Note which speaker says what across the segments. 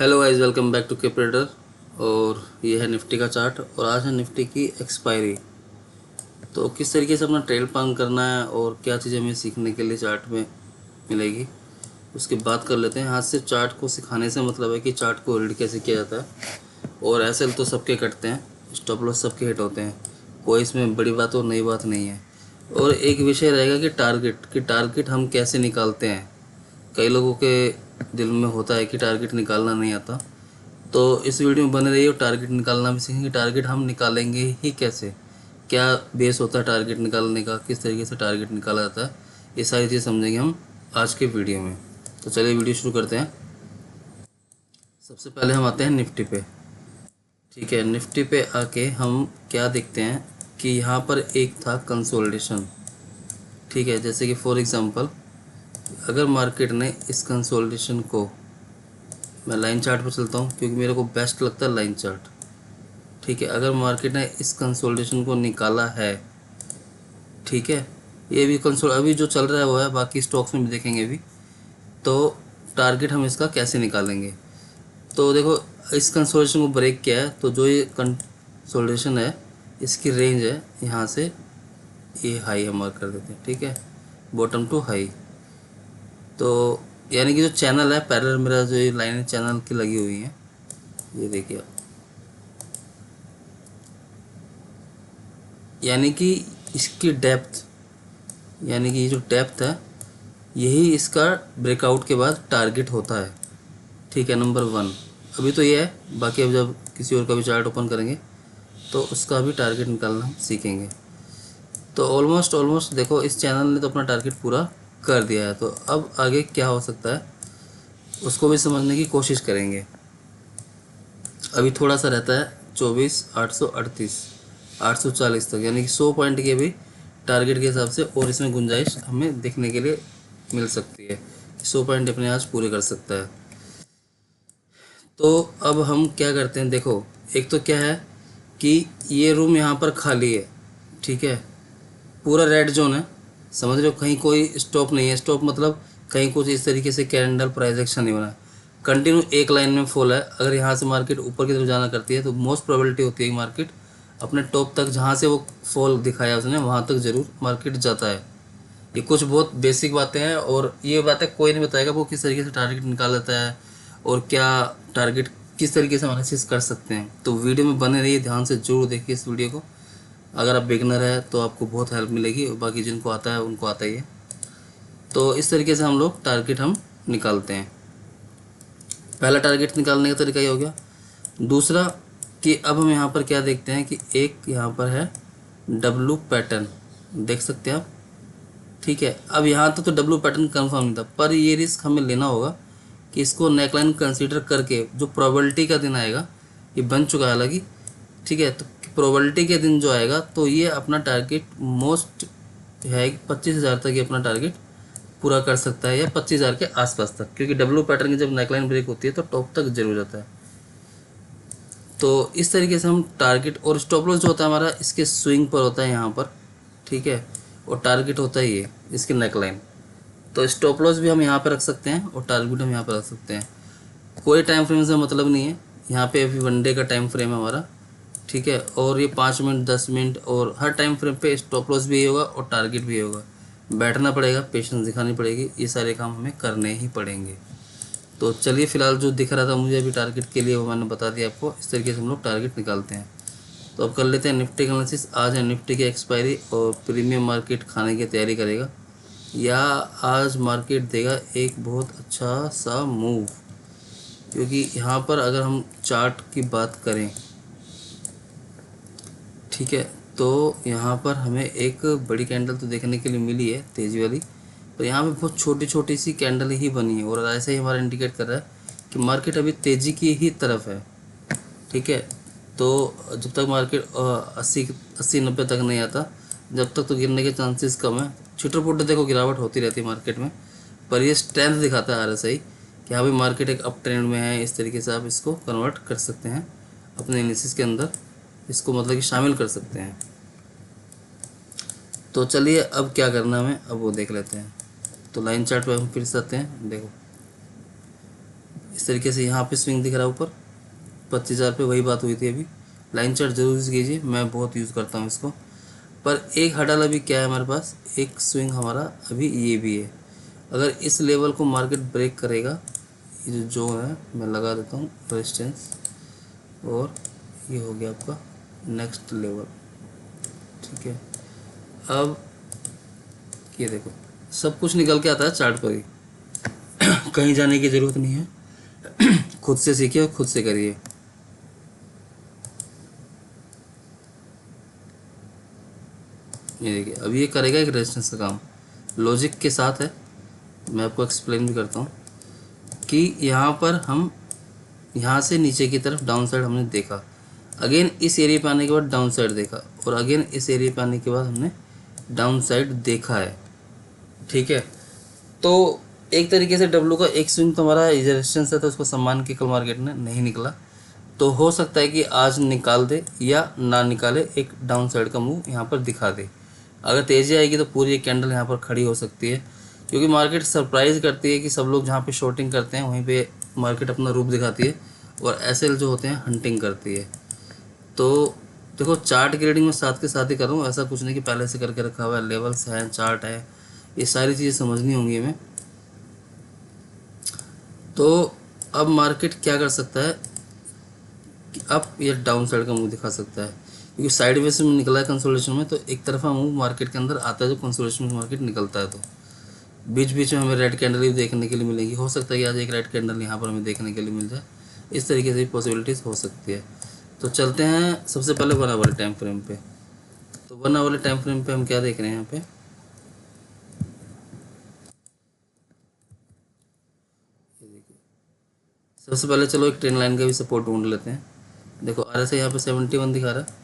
Speaker 1: Hello guys, welcome back to केपरेटर। और ये है निफ्टी का चार्ट और आज है निफ्टी की एक्सपायरी। तो किस तरीके से अपना ट्रेल प्लान करना है और क्या चीज़ें हमें सीखने के लिए चार्ट में मिलेगी उसकी बात कर लेते हैं। हाथ से चार्ट को सिखाने से मतलब है कि चार्ट को रीड कैसे किया जाता है। और एसएल तो सबके कटते हैं, स्टॉप लॉस सबके हिट होते हैं, कोई इसमें बड़ी बात और नई बात नहीं है। और एक विषय रहेगा कि टारगेट हम कैसे निकालते हैं। कई लोगों के दिल में होता है कि टारगेट निकालना नहीं आता, तो इस वीडियो में बने रहिए और टारगेट निकालना भी सीखेंगे। टारगेट हम निकालेंगे ही कैसे, क्या बेस होता है टारगेट निकालने का, किस तरीके से टारगेट निकाला जाता है, ये सारी चीज़ समझेंगे हम आज के वीडियो में। तो चलिए वीडियो शुरू करते हैं। सबसे पहले हम आते हैं निफ्टी पे। ठीक है, निफ्टी पे आके हम क्या देखते हैं कि यहाँ पर एक था कंसोलिडेशन। ठीक है, जैसे कि फॉर एग्जांपल अगर मार्केट ने इस कंसोलिडेशन को, मैं लाइन चार्ट पर चलता हूँ क्योंकि मेरे को बेस्ट लगता है लाइन चार्ट। ठीक है, अगर मार्केट ने इस कंसोलिडेशन को निकाला है, ठीक है, ये भी कंसोल अभी जो चल रहा है वो है, बाकी स्टॉक्स में भी देखेंगे अभी। तो टारगेट हम इसका कैसे निकालेंगे, तो देखो इस कंसोलिडेशन को ब्रेक किया है तो जो ये कंसोलिडेशन है इसकी रेंज है यहाँ से, ये हाई हम मार्क कर देते हैं। ठीक है, बॉटम टू हाई। तो यानी कि जो चैनल है पैरेलल, मेरा जो ये लाइन चैनल की लगी हुई है, ये देखिए आप, यानी कि इसकी डेप्थ, यानी कि ये जो डेप्थ है यही इसका ब्रेकआउट के बाद टारगेट होता है। ठीक है, नंबर वन। अभी तो ये है, बाकी अब जब किसी और का भी चार्ट ओपन करेंगे तो उसका भी टारगेट निकालना हम सीखेंगे। तो ऑलमोस्ट ऑलमोस्ट देखो इस चैनल ने तो अपना टारगेट पूरा कर दिया है, तो अब आगे क्या हो सकता है उसको भी समझने की कोशिश करेंगे। अभी थोड़ा सा रहता है 24,838 840 तक, यानी कि 100 पॉइंट की अभी टारगेट के हिसाब से और इसमें गुंजाइश हमें देखने के लिए मिल सकती है। 100 पॉइंट अपने आज पूरे कर सकता है। तो अब हम क्या करते हैं, देखो एक तो क्या है कि ये रूम यहाँ पर खाली है। ठीक है, पूरा रेड जोन है, समझ रहे हो, कहीं कोई स्टॉप नहीं है। स्टॉप मतलब कहीं कुछ इस तरीके से कैंडल प्राइस एक्शन नहीं बना है, कंटिन्यू एक लाइन में फॉल है। अगर यहाँ से मार्केट ऊपर की तरफ जाना करती है तो मोस्ट प्रोबेबिलिटी होती है कि मार्केट अपने टॉप तक, जहाँ से वो फॉल दिखाया उसने, वहाँ तक ज़रूर मार्केट जाता है। ये कुछ बहुत बेसिक बातें हैं और ये बातें कोई नहीं बताएगा वो किस तरीके से टारगेट निकाल लेता है और क्या टारगेट किस तरीके से एनालिसिस कर सकते हैं। तो वीडियो में बने रहिए, ध्यान से जरूर देखिए इस वीडियो को। अगर आप बिगनर है तो आपको बहुत हेल्प मिलेगी और बाकी जिनको आता है उनको आता ही है। तो इस तरीके से हम लोग टारगेट हम निकालते हैं। पहला टारगेट निकालने का तरीका ये हो गया। दूसरा कि अब हम यहाँ पर क्या देखते हैं कि एक यहाँ पर है डब्लू पैटर्न, देख सकते हैं आप। ठीक है, अब यहाँ तक तो डब्लू पैटर्न कंफर्म नहीं था, पर ये रिस्क हमें लेना होगा कि इसको नेकलाइन कंसीडर करके जो प्रोबेबिलिटी का दिन आएगा, ये बन चुका है हालांकि। ठीक है, तो प्रोबेबिलिटी के दिन जो आएगा तो ये अपना टारगेट मोस्ट है कि 25,000 तक ये अपना टारगेट पूरा कर सकता है, या 25,000 के आसपास तक, क्योंकि डब्लू पैटर्न की जब नेकलाइन ब्रेक होती है तो टॉप तक जरूर जाता है। तो इस तरीके से हम टारगेट, और स्टॉप लॉस जो होता है हमारा इसके स्विंग पर होता है यहाँ पर। ठीक है, और टारगेट होता है ये इसकी नेकलाइन। तो स्टॉप लॉस भी हम यहाँ पर रख सकते हैं और टारगेट हम यहाँ पर रख सकते हैं। कोई टाइम फ्रेम से मतलब नहीं है, यहाँ पे अभी 1 डे का टाइम फ्रेम है हमारा। ठीक है, और ये 5 मिनट 10 मिनट और हर टाइम फ्रेम पे स्टॉप लॉस भी ये होगा और टारगेट भी ये होगा। बैठना पड़ेगा, पेशेंस दिखानी पड़ेगी, ये सारे काम हमें करने ही पड़ेंगे। तो चलिए फिलहाल जो दिख रहा था मुझे अभी टारगेट के लिए वो मैंने बता दिया आपको। इस तरीके से हम लोग टारगेट निकालते हैं। तो अब कर लेते हैं निफ्टी का एनालिसिस। आज है निफ्टी की एक्सपायरी और प्रीमियम मार्केट खाने की तैयारी करेगा, या आज मार्केट देगा एक बहुत अच्छा सा मूव। क्योंकि यहाँ पर अगर हम चार्ट की बात करें, ठीक है, तो यहाँ पर हमें एक बड़ी कैंडल तो देखने के लिए मिली है तेज़ी वाली, पर यहाँ पे बहुत छोटी छोटी सी कैंडल ही बनी है और ऐसे ही हमारा इंडिकेट कर रहा है कि मार्केट अभी तेज़ी की ही तरफ है। ठीक है, तो जब तक मार्केट 80-90 तक नहीं आता, जब तक तो गिरने के चांसेस कम है। छोटे मोटे देखो गिरावट होती रहती है मार्केट में, पर ये स्ट्रेंथ दिखाता है आरएसआई कि हाँ भाई मार्केट एक अप ट्रेंड में है। इस तरीके से आप इसको कन्वर्ट कर सकते हैं अपने एनालिसिस के अंदर, इसको मतलब कि शामिल कर सकते हैं। तो चलिए अब क्या करना है हमें, अब वो देख लेते हैं। तो लाइन चार्ट पे हम फिर से आते हैं। देखो इस तरीके से यहाँ पे स्विंग दिख रहा है ऊपर 25,000 पे, वही बात हुई थी अभी। लाइन चार्ट जरूर यूज़ कीजिए, मैं बहुत यूज़ करता हूँ इसको। पर एक हडल अभी क्या है हमारे पास, एक स्विंग हमारा अभी ये भी है। अगर इस लेवल को मार्केट ब्रेक करेगा, ये जो है मैं लगा देता हूँ रेजिस्टेंस, और ये हो गया आपका नेक्स्ट लेवल। ठीक है, अब ये देखो सब कुछ निकल के आता है चार्ट पर ही, कहीं जाने की ज़रूरत नहीं है। खुद से सीखिए और खुद से करिए। ये देखिए अब ये करेगा एक रेजिस्टेंस का काम, लॉजिक के साथ है। मैं आपको एक्सप्लेन भी करता हूँ कि यहाँ पर हम यहाँ से नीचे की तरफ डाउन साइड हमने देखा, अगेन इस एरिया पे आने के बाद डाउन साइड देखा, और अगेन इस एरिया पे आने के बाद हमने डाउन साइड देखा है। ठीक है, तो एक तरीके से डब्लू का एक स्विंग तो हमारा रेजिस्टेंस है, तो उसको सम्मान के कल मार्केट ने नहीं निकला, तो हो सकता है कि आज निकाल दे या ना निकाले, एक डाउन साइड का मूव यहाँ पर दिखा दे। अगर तेज़ी आएगी तो पूरी एक कैंडल यहाँ पर खड़ी हो सकती है, क्योंकि मार्केट सरप्राइज़ करती है कि सब लोग जहाँ पे शॉर्टिंग करते हैं वहीं पे मार्केट अपना रूप दिखाती है, और एसएल जो होते हैं हंटिंग करती है। तो देखो चार्ट की रीडिंग में साथ के साथ ही कर रहा हूँ, ऐसा कुछ नहीं कि पहले से करके रखा हुआ है, लेवल्स हैं, चार्ट है, ये सारी चीज़ें समझनी होंगी हमें। तो अब मार्केट क्या कर सकता है कि अब ये डाउन साइड का मूव दिखा सकता है, क्योंकि साइड वेज में निकला है कंसोलिडेशन में, तो एक तरफा मूव मार्केट के अंदर आता है जो कंसोलिडेशन में मार्केट निकलता है। तो बीच बीच में हमें रेड कैंडल भी देखने के लिए मिलेगी, हो सकता है कि आज एक रेड कैंडल यहाँ पर हमें देखने के लिए मिल जाए, इस तरीके से भी पॉसिबिलिटीज़ हो सकती है। तो चलते हैं सबसे पहले 1 आवर टाइम फ्रेम पे। तो 1 आवर टाइम फ्रेम पे हम क्या देख रहे हैं यहाँ पे, सबसे पहले चलो एक ट्रेन लाइन का भी सपोर्ट ढूंढ लेते हैं। देखो RSI यहाँ पे 71 दिखा रहा है।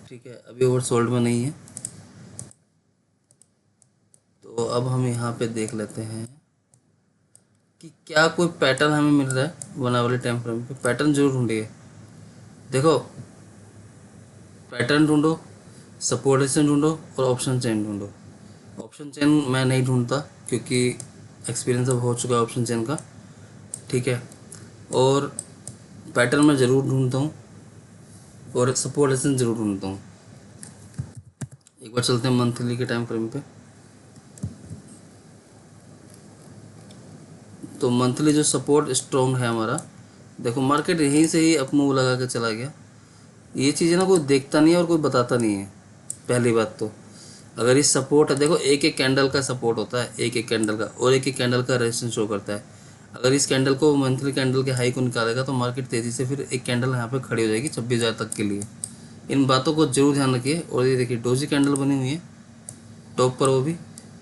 Speaker 1: ठीक है, अभी ओवर सोल्ड में नहीं है, तो अब हम यहाँ पे देख लेते हैं कि क्या कोई पैटर्न हमें मिल रहा है 1 आवर टाइम फ्रेम पे। पैटर्न जरूर ढूंढिए, देखो पैटर्न ढूंढो, सपोर्ट रेजिस्टेंस ढूंढो, और ऑप्शन चेन ढूंढो। ऑप्शन चेन मैं नहीं ढूंढता क्योंकि एक्सपीरियंस अब हो चुका है ऑप्शन चेन का। ठीक है, और पैटर्न मैं ज़रूर ढूंढता हूँ, और सपोर्ट रेजिस्टेंस ज़रूर ढूंढता हूँ। एक बार चलते हैं मंथली के टाइम फ्रेम पे। तो मंथली जो सपोर्ट स्ट्रॉन्ग है हमारा, देखो मार्केट यहीं से ही अप मूव लगा के चला गया। ये चीज़ें ना कोई देखता नहीं है और कोई बताता नहीं है। पहली बात तो अगर ये सपोर्ट है, देखो एक एक कैंडल का सपोर्ट होता है, एक एक कैंडल का, और एक एक कैंडल का रेजिस्टेंस शो करता है। अगर इस कैंडल को मंथली कैंडल के हाई को निकालेगा तो मार्केट तेज़ी से फिर एक कैंडल यहाँ पे खड़ी हो जाएगी 26,000 तक के लिए। इन बातों को जरूर ध्यान रखिए। और ये देखिए डोजी कैंडल बनी हुई है टॉप पर, वो भी,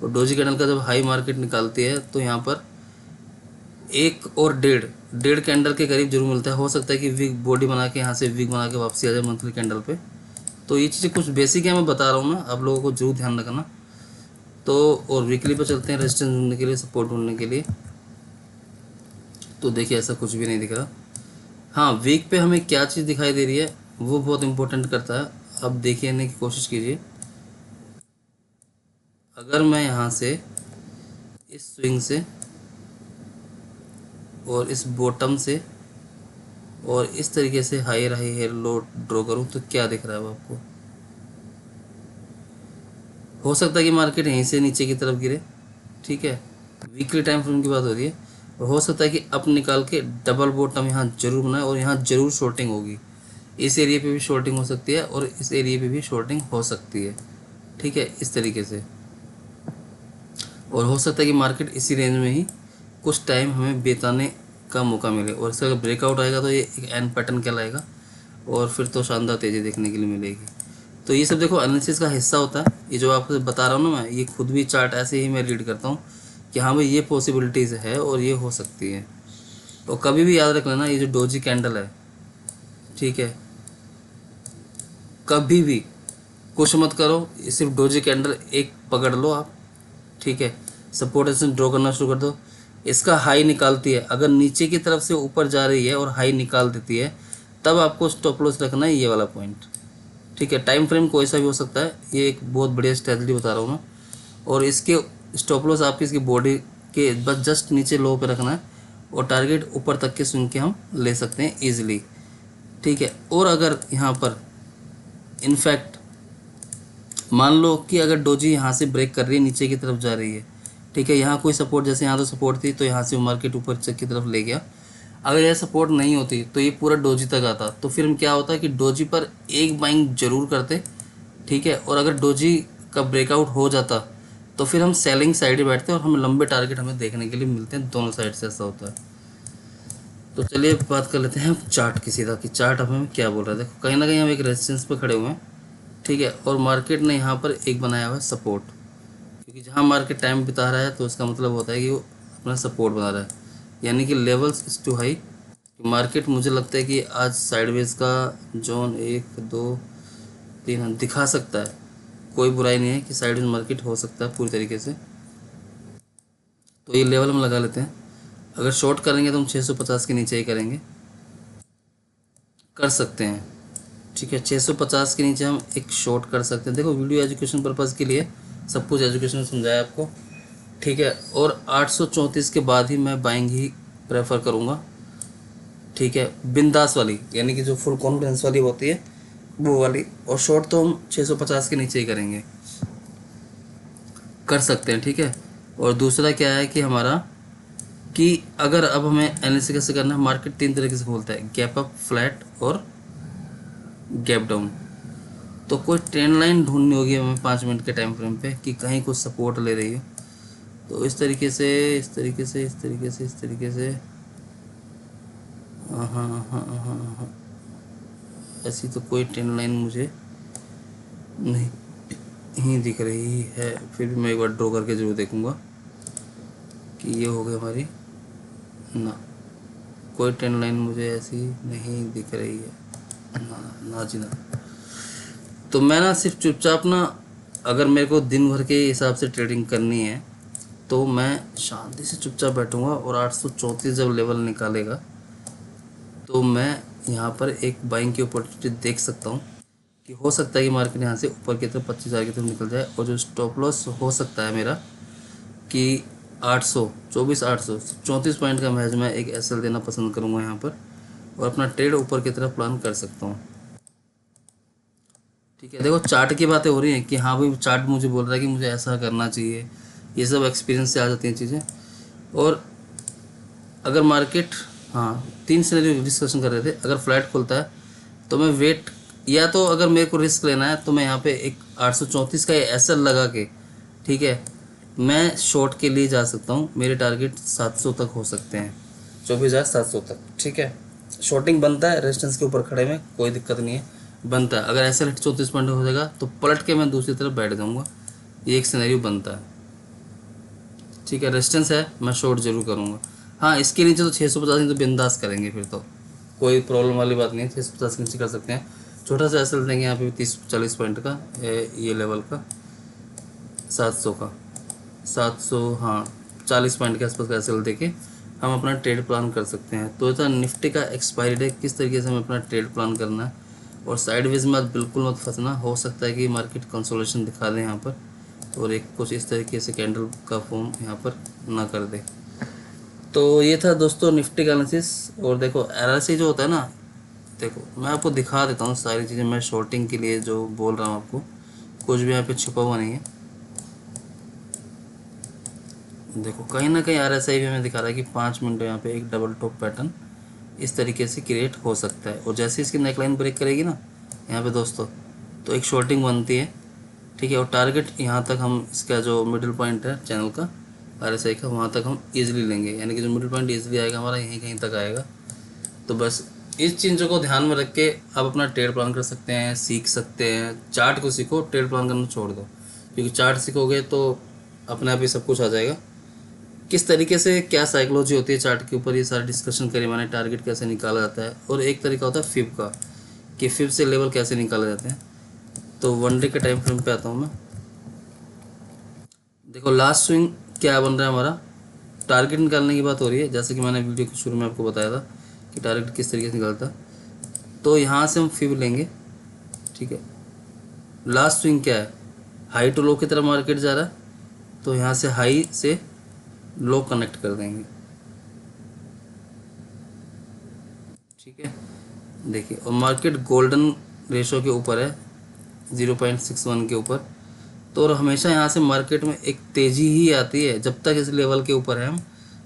Speaker 1: और डोजी कैंडल का जब हाई मार्केट निकालती है तो यहाँ पर एक और डेढ़ कैंडल के करीब जरूर मिलता है। हो सकता है कि विग बॉडी बना के यहाँ से विग बना के वापसी आ जाए मंथली कैंडल पे। तो ये चीज़ें कुछ बेसिक है, मैं बता रहा हूँ ना, आप लोगों को जरूर ध्यान रखना। तो और वीकली पे चलते हैं रेजिस्टेंस ढूंढने के लिए, सपोर्ट ढूंढने के लिए। तो देखिए ऐसा कुछ भी नहीं दिख रहा। हाँ, वीक पे हमें क्या चीज़ दिखाई दे रही है वो बहुत इंपॉर्टेंट करता है। अब देखने की कोशिश कीजिए, अगर मैं यहाँ से इस स्विंग से और इस बॉटम से और इस तरीके से हायर हाई लो ड्रॉ करूँ तो क्या दिख रहा है वो आपको। हो सकता है कि मार्केट यहीं से नीचे की तरफ गिरे। ठीक है, वीकली टाइम फ्रेम की बात हो रही है। और हो सकता है कि अप निकाल के डबल बॉटम यहाँ जरूर बनाए, और यहाँ जरूर शॉर्टिंग होगी। इस एरिया पे भी शॉर्टिंग हो सकती है और इस एरिया पे भी शॉर्टिंग हो सकती है। ठीक है, इस तरीके से। और हो सकता है कि मार्केट इसी रेंज में ही कुछ टाइम हमें बेताने का मौका मिले, और इसका अगर ब्रेकआउट आएगा तो ये एक एन पैटर्न कहलाएगा, और फिर तो शानदार तेज़ी देखने के लिए मिलेगी। तो ये सब देखो एनालिसिस का हिस्सा होता है। ये जो आपको बता रहा हूँ ना मैं, ये खुद भी चार्ट ऐसे ही मैं रीड करता हूँ कि हाँ भाई ये पॉसिबिलिटीज़ है और ये हो सकती है। तो कभी भी याद रख लेना, ये जो डोजी कैंडल है, ठीक है, कभी भी कुछ मत करो, सिर्फ डोजी कैंडल एक पकड़ लो आप। ठीक है, सपोर्ट रेजिस्टेंस ड्रॉ करना शुरू कर दो। इसका हाई निकालती है, अगर नीचे की तरफ से ऊपर जा रही है और हाई निकाल देती है, तब आपको स्टॉप लॉस रखना है ये वाला पॉइंट। ठीक है, टाइम फ्रेम कोई सा भी हो सकता है, ये एक बहुत बढ़िया स्ट्रेटजी बता रहा हूँ मैं। और इसके स्टॉप लॉस आपकी इसकी बॉडी के बस जस्ट नीचे लो पे रखना है, और टारगेट ऊपर तक के स्विंग के हम ले सकते हैं ईजिली, ठीक है। और अगर यहाँ पर इनफैक्ट मान लो कि अगर डोजी यहाँ से ब्रेक कर रही है, नीचे की तरफ जा रही है, ठीक है, यहाँ कोई सपोर्ट, जैसे यहाँ तो सपोर्ट थी तो यहाँ से मार्केट ऊपर की तरफ ले गया, अगर यह सपोर्ट नहीं होती तो ये पूरा डोजी तक आता, तो फिर क्या होता कि डोजी पर एक बाइंग जरूर करते, ठीक है। और अगर डोजी का ब्रेकआउट हो जाता तो फिर हम सेलिंग साइड ही बैठते हैं और हमें लंबे टारगेट हमें देखने के लिए मिलते हैं, दोनों साइड से ऐसा होता है। तो चलिए बात कर लेते हैं हम चार्ट की सीधा, कि चार्ट हमें क्या बोल रहा है। देखो कहीं ना कहीं हम एक रेजिस्टेंस पे खड़े हुए हैं, ठीक है, और मार्केट ने यहाँ पर एक बनाया हुआ है सपोर्ट, क्योंकि जहाँ मार्केट टाइम बिता रहा है तो उसका मतलब होता है कि वो अपना सपोर्ट बना रहा है, यानी कि levels is too high. Market मुझे लगता है कि आज साइडवेज का जोन 1 2 3 दिखा सकता है, कोई बुराई नहीं है कि साइडवेज मार्केट हो सकता है पूरी तरीके से। तो ये लेवल हम लगा लेते हैं, अगर शॉर्ट करेंगे तो हम 650 के नीचे ही करेंगे, कर सकते हैं, ठीक है। 650 के नीचे हम एक शॉर्ट कर सकते हैं। देखो वीडियो एजुकेशन पर्पज़ के लिए सब कुछ एजुकेशन में समझाया आपको, ठीक है। और 834 के बाद ही मैं बाइंग ही प्रेफर करूँगा, ठीक है, बिंदास वाली, यानी कि जो फुल कॉन्फिडेंस वाली होती है वो वाली। और शॉर्ट तो हम 650 के नीचे ही करेंगे, कर सकते हैं, ठीक है। और दूसरा क्या है कि हमारा, कि अगर अब हमें एनालिसिस कैसे करना है, मार्केट 3 तरीके से खोलता है, गैप अप, फ्लैट और गैप डाउन। तो कोई ट्रेंड लाइन ढूंढनी होगी हमें 5 मिनट के टाइम फ्रेम पे, कि कहीं कुछ सपोर्ट ले रही है, तो इस तरीके से इस तरीके से इस तरीके से इस तरीके से, हाँ हाँ हाँ हाँ हाँ, ऐसी तो कोई ट्रेंड लाइन मुझे नहीं दिख रही है। फिर भी मैं एक बार ड्रॉ करके जरूर देखूंगा कि ये हो गई हमारी, ना कोई ट्रेंड लाइन मुझे ऐसी नहीं दिख रही है, ना ना जी ना। तो मैं ना सिर्फ चुपचाप ना, अगर मेरे को दिन भर के हिसाब से ट्रेडिंग करनी है तो मैं शांति से चुपचाप बैठूंगा, और 834 जब लेवल निकालेगा तो मैं यहाँ पर एक बाइंग की अपॉर्चुनिटी देख सकता हूँ, कि हो सकता है कि मार्केट यहाँ से ऊपर की तरफ 25,000 की तरफ निकल जाए। और जो स्टॉप लॉस हो सकता है मेरा कि 800 34 पॉइंट का मैच, मैं एक एसएल देना पसंद करूँगा यहाँ पर, और अपना ट्रेड ऊपर की तरफ प्लान कर सकता हूँ, ठीक है। देखो चार्ट की बातें हो रही हैं कि हाँ भाई चार्ट मुझे बोल रहा है कि मुझे ऐसा करना चाहिए, ये सब एक्सपीरियंस से आ जाती हैं चीज़ें। और अगर मार्केट, हाँ 3 सिनेरियो डिस्कशन कर रहे थे, अगर फ्लैट खुलता है तो मैं वेट, या तो अगर मेरे को रिस्क लेना है तो मैं यहाँ पे एक 834 का एसएल लगा के, ठीक है, मैं शॉर्ट के लिए जा सकता हूँ। मेरे टारगेट 700 तक हो सकते हैं, 24,700 तक, ठीक है। शॉर्टिंग बनता है रेजिस्टेंस के ऊपर खड़े में, कोई दिक्कत नहीं है, बनता है। अगर एसएल 34 पॉइंट हो जाएगा तो पलट के मैं दूसरी तरफ बैठ जाऊँगा, ये एक सिनेरियो बनता है, ठीक है। रेजिस्टेंस है, मैं शॉर्ट जरूर करूँगा। हाँ इसके नीचे तो 650 नहीं तो बिंदास करेंगे, फिर तो कोई प्रॉब्लम वाली बात नहीं है, 650 के नीचे कर सकते हैं। छोटा सा एसएल देंगे यहाँ पे 30-40 पॉइंट का, ये लेवल का 700 का 700, हाँ 40 पॉइंट के आसपास का एसएल देके हम अपना ट्रेड प्लान कर सकते हैं। तो इतना निफ्टी का एक्सपायरी डे किस तरीके से हमें अपना ट्रेड प्लान करना है, और साइडवेज में बिल्कुल मत फंसना, हो सकता है कि मार्केट कंसोलेशन दिखा दे यहाँ पर, और एक कुछ इस तरीके से कैंडल का फॉर्म यहाँ पर ना कर दे। तो ये था दोस्तों निफ्टी का एनालिसिस। और देखो RSI जो होता है ना, देखो मैं आपको दिखा देता हूँ सारी चीज़ें, मैं शॉर्टिंग के लिए जो बोल रहा हूँ आपको, कुछ भी यहाँ पे छुपा हुआ नहीं है। देखो कहीं ना कहीं RSI भी हमें दिखा रहा है कि 5 मिनट यहाँ पे एक डबल टॉप पैटर्न इस तरीके से क्रिएट हो सकता है, और जैसे इसकी नेकलाइन ब्रेक करेगी ना यहाँ पे दोस्तों, तो एक शॉर्टिंग बनती है, ठीक है। और टारगेट यहाँ तक हम, इसका जो मिडिल पॉइंट है चैनल का RSI का, वहाँ तक हम ईजिली लेंगे, यानी कि जो मिडिल पॉइंट ईजिली आएगा हमारा यहीं कहीं तक आएगा। तो बस इस चीज़ों को ध्यान में रख के आप अपना ट्रेड प्लान कर सकते हैं, सीख सकते हैं। चार्ट को सीखो, ट्रेड प्लान करना छोड़ दो, क्योंकि चार्ट सीखोगे तो अपने आप ही सब कुछ आ जाएगा। किस तरीके से क्या साइकोलॉजी होती है चार्ट के ऊपर, ये सारा डिस्कशन करी मैंने। टारगेट कैसे निकाला जाता है, और एक तरीका होता है फिब का, कि फिब से लेवल कैसे निकाले जाते हैं। तो 1 डे के टाइम फ्रेम पे आता हूँ मैं। देखो लास्ट स्विंग क्या बन रहा है हमारा, टारगेट निकालने की बात हो रही है, जैसे कि मैंने वीडियो के शुरू में आपको बताया था कि टारगेट किस तरीके से निकलता है। तो यहाँ से हम फिब लेंगे, ठीक है। लास्ट स्विंग क्या है, हाई टू लो की तरफ मार्केट जा रहा है, तो यहाँ से हाई से लो कनेक्ट कर देंगे, ठीक है, देखिए, और मार्केट गोल्डन रेशो के ऊपर है, 0.61 के ऊपर। तो और हमेशा यहाँ से मार्केट में एक तेज़ी ही आती है, जब तक इस लेवल के ऊपर है हम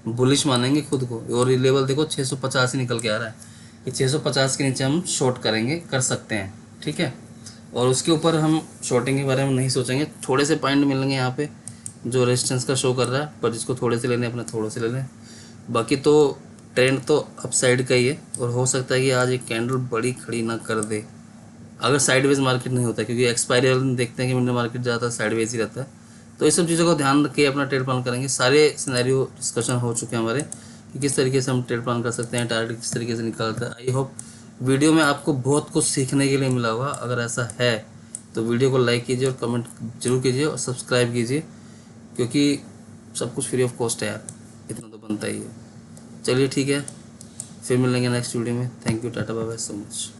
Speaker 1: बुलिश मानेंगे खुद को। और ये लेवल देखो 650 ही निकल के आ रहा है, कि 650 के नीचे हम शॉर्ट करेंगे, कर सकते हैं, ठीक है। और उसके ऊपर हम शॉर्टिंग के बारे में नहीं सोचेंगे। थोड़े से पॉइंट मिलेंगे यहाँ पे जो रेजिस्टेंस का शो कर रहा है, पर जिसको थोड़े से लेने अपने थोड़े से ले लें। बाकी तो ट्रेंड तो अपसाइड का ही है, और हो सकता है कि आज एक कैंडल बड़ी खड़ी ना कर दे अगर साइडवेज मार्केट नहीं होता, क्योंकि एक्सपायरी वाले दिन देखते हैं कि इंडियन मार्केट ज़्यादा साइडवेज ही रहता है। तो इस सब चीज़ों का ध्यान रख के अपना ट्रेड प्लान करेंगे। सारे सिनेरियो डिस्कशन हो चुके हैं हमारे कि किस तरीके से हम ट्रेड प्लान कर सकते हैं, टारगेट किस तरीके से निकालता है। आई होप वीडियो में आपको बहुत कुछ सीखने के लिए मिला होगा। अगर ऐसा है तो वीडियो को लाइक कीजिए और कमेंट जरूर कीजिए और सब्सक्राइब कीजिए, क्योंकि सब कुछ फ्री ऑफ कॉस्ट है यार, इतना तो बनता ही है। चलिए ठीक है, फिर मिलेंगे नेक्स्ट वीडियो में। Thank you, tata bye bye so much.